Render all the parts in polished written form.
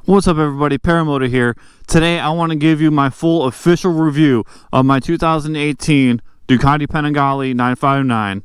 What's up everybody, Paramotor here. Today I want to give you my full official review of my 2018 Ducati Panigale 959.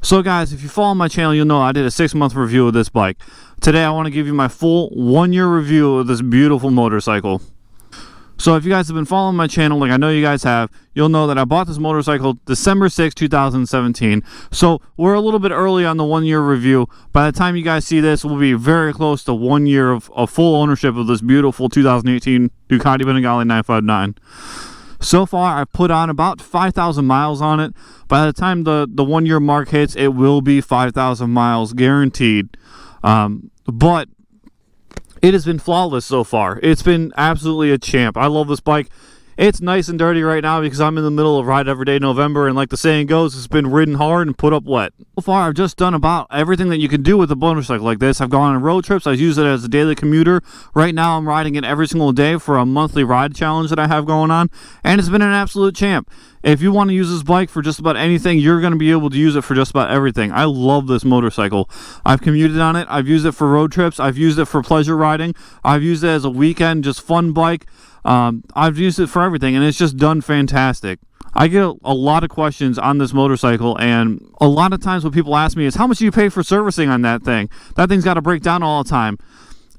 So guys, if you follow my channel, you'll know I did a 6-month review of this bike. Today I want to give you my full 1-year review of this beautiful motorcycle. So if you guys have been following my channel, like I know you guys have, you'll know that I bought this motorcycle December 6, 2017. So we're a little bit early on the 1-year review. By the time you guys see this, we'll be very close to 1 year of full ownership of this beautiful 2018 Ducati Panigale 959. So far, I've put on about 5,000 miles on it. By the time the 1 year mark hits, it will be 5,000 miles guaranteed. But it has been flawless so far. It's been absolutely a champ. I love this bike. It's nice and dirty right now because I'm in the middle of Ride Every Day November, and like the saying goes, it's been ridden hard and put up wet. So far, I've just done about everything that you can do with a motorcycle like this. I've gone on road trips. I've used it as a daily commuter. Right now, I'm riding it every single day for a monthly ride challenge that I have going on, and it's been an absolute champ. If you want to use this bike for just about anything, you're going to be able to use it for just about everything. I love this motorcycle. I've commuted on it. I've used it for road trips. I've used it for pleasure riding. I've used it as a weekend, just fun bike. I've used it for everything, and it's just done fantastic. I get a lot of questions on this motorcycle, and a lot of times what people ask me is, how much do you pay for servicing on that thing? That thing's got to break down all the time.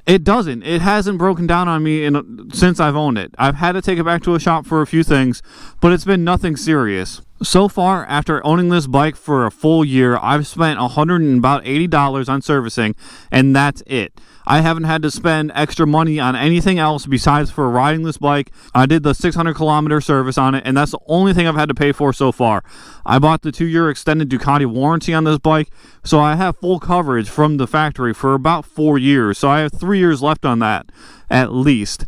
It doesn't. It hasn't broken down on me since I've owned it. I've had to take it back to a shop for a few things, but it's been nothing serious. So far, after owning this bike for a full year, I've spent $180 on servicing, and that's it. I haven't had to spend extra money on anything else besides for riding this bike. I did the 600-kilometer service on it, and that's the only thing I've had to pay for so far. I bought the 2-year extended Ducati warranty on this bike, so I have full coverage from the factory for about 4 years. So I have 3 years left on that, at least.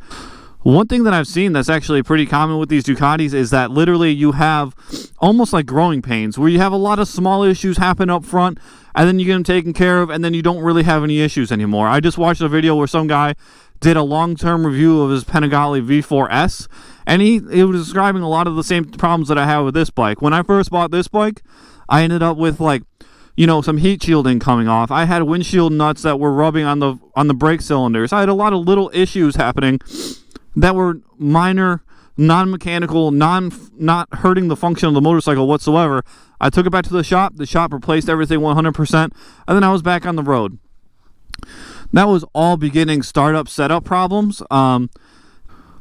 One thing that I've seen that's actually pretty common with these Ducatis is that literally you have almost like growing pains, where you have a lot of small issues happen up front, and then you get them taken care of, and then you don't really have any issues anymore. I just watched a video where some guy did a long-term review of his Panigale V4S, and he was describing a lot of the same problems that I have with this bike. When I first bought this bike, I ended up with some heat shielding coming off. I had windshield nuts that were rubbing on the brake cylinders. I had a lot of little issues happening that were minor, non-mechanical, not hurting the function of the motorcycle whatsoever. I took it back to the shop replaced everything 100%, and then I was back on the road. That was all beginning startup setup problems.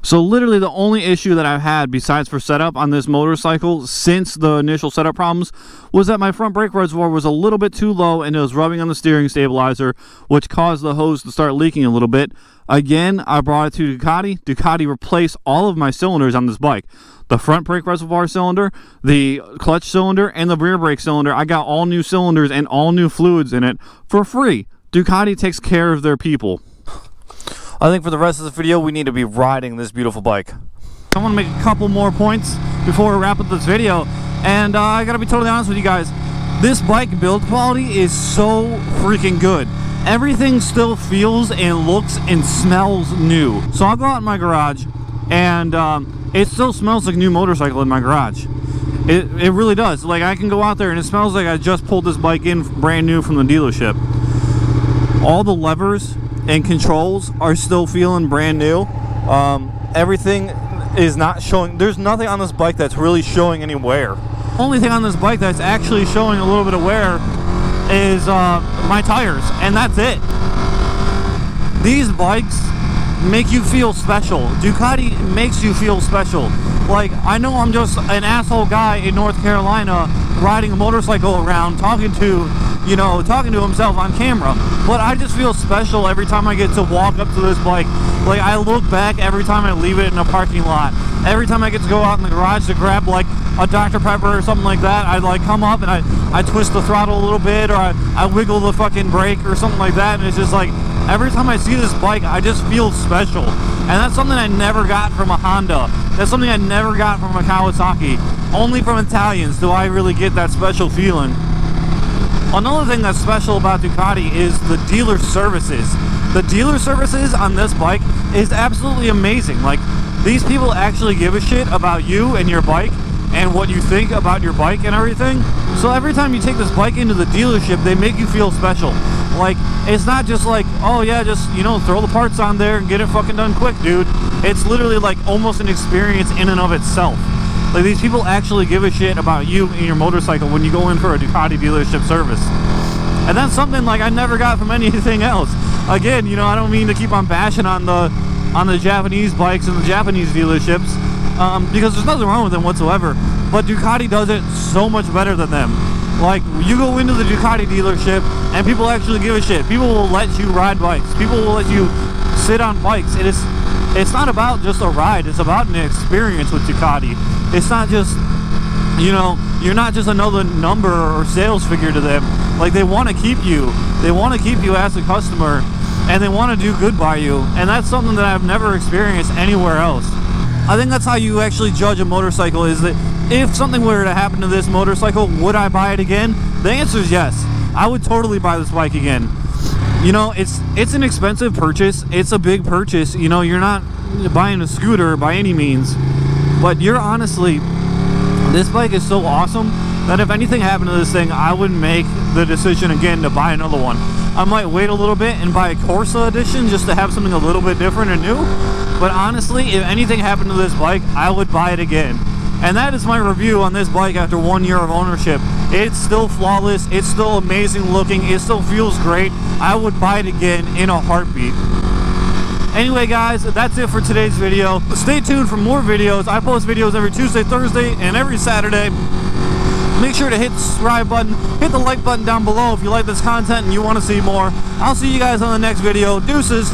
So literally the only issue that I've had besides for setup on this motorcycle since the initial setup problems was that my front brake reservoir was a little bit too low, and it was rubbing on the steering stabilizer, which caused the hose to start leaking a little bit. Again, I brought it to Ducati. Ducati replaced all of my cylinders on this bike. The front brake reservoir cylinder, the clutch cylinder, and the rear brake cylinder. I got all new cylinders and all new fluids in it for free. Ducati takes care of their people. I think for the rest of the video, we need to be riding this beautiful bike. I want to make a couple more points before we wrap up this video. And I gotta be totally honest with you guys. This bike build quality is so freaking good. Everything still feels and looks and smells new. So I'll go out in my garage, and it still smells like a new motorcycle in my garage. It really does. Like, I can go out there and it smells like I just pulled this bike in brand new from the dealership. All the levers and controls are still feeling brand new. Everything is not showing. There's nothing on this bike that's really showing any wear. Only thing on this bike that's actually showing a little bit of wear is my tires, and that's it. These bikes make you feel special. Ducati makes you feel special. Like, I know I'm just an asshole guy in North Carolina riding a motorcycle around, talking to himself on camera, but I just feel special every time I get to walk up to this bike. Like, I look back every time I leave it in a parking lot. Every time I get to go out in the garage to grab like a Dr. Pepper or something like that, I like come up and I twist the throttle a little bit, or I wiggle the fucking brake or something like that, and it's just like, every time I see this bike, I just feel special. And that's something I never got from a Honda. That's something I never got from a Kawasaki. Only from Italians do I really get that special feeling. Another thing that's special about Ducati is the dealer services. The dealer services on this bike is absolutely amazing. Like, these people actually give a shit about you and your bike and what you think about your bike and everything. So every time you take this bike into the dealership, they make you feel special. Like, it's not just like, oh yeah, just, throw the parts on there and get it fucking done quick, dude. It's literally like almost an experience in and of itself. Like, these people actually give a shit about you and your motorcycle when you go in for a Ducati dealership service. And that's something like I never got from anything else. Again, I don't mean to keep on bashing on the Japanese bikes and the Japanese dealerships, because there's nothing wrong with them whatsoever. But Ducati does it so much better than them. Like, you go into the Ducati dealership and people actually give a shit. People will let you ride bikes. People will let you sit on bikes. It's not about just a ride. It's about an experience with Ducati. It's not just, you're not just another number or sales figure to them. Like, they want to keep you. They want to keep you as a customer, and they want to do good by you. And that's something that I've never experienced anywhere else. I think that's how you actually judge a motorcycle, is that if something were to happen to this motorcycle, would I buy it again? The answer is yes. I would totally buy this bike again. It's an expensive purchase. It's a big purchase. You're not buying a scooter by any means, but this bike is so awesome that if anything happened to this thing, I would make the decision again to buy another one. I might wait a little bit and buy a Corsa edition just to have something a little bit different and new. But honestly, if anything happened to this bike, I would buy it again. And that is my review on this bike after 1 year of ownership. It's still flawless. It's still amazing looking. It still feels great. I would buy it again in a heartbeat. Anyway, guys, that's it for today's video. Stay tuned for more videos. I post videos every Tuesday, Thursday, and every Saturday. Make sure to hit the subscribe button, hit the like button down below if you like this content and you want to see more. I'll see you guys on the next video. Deuces.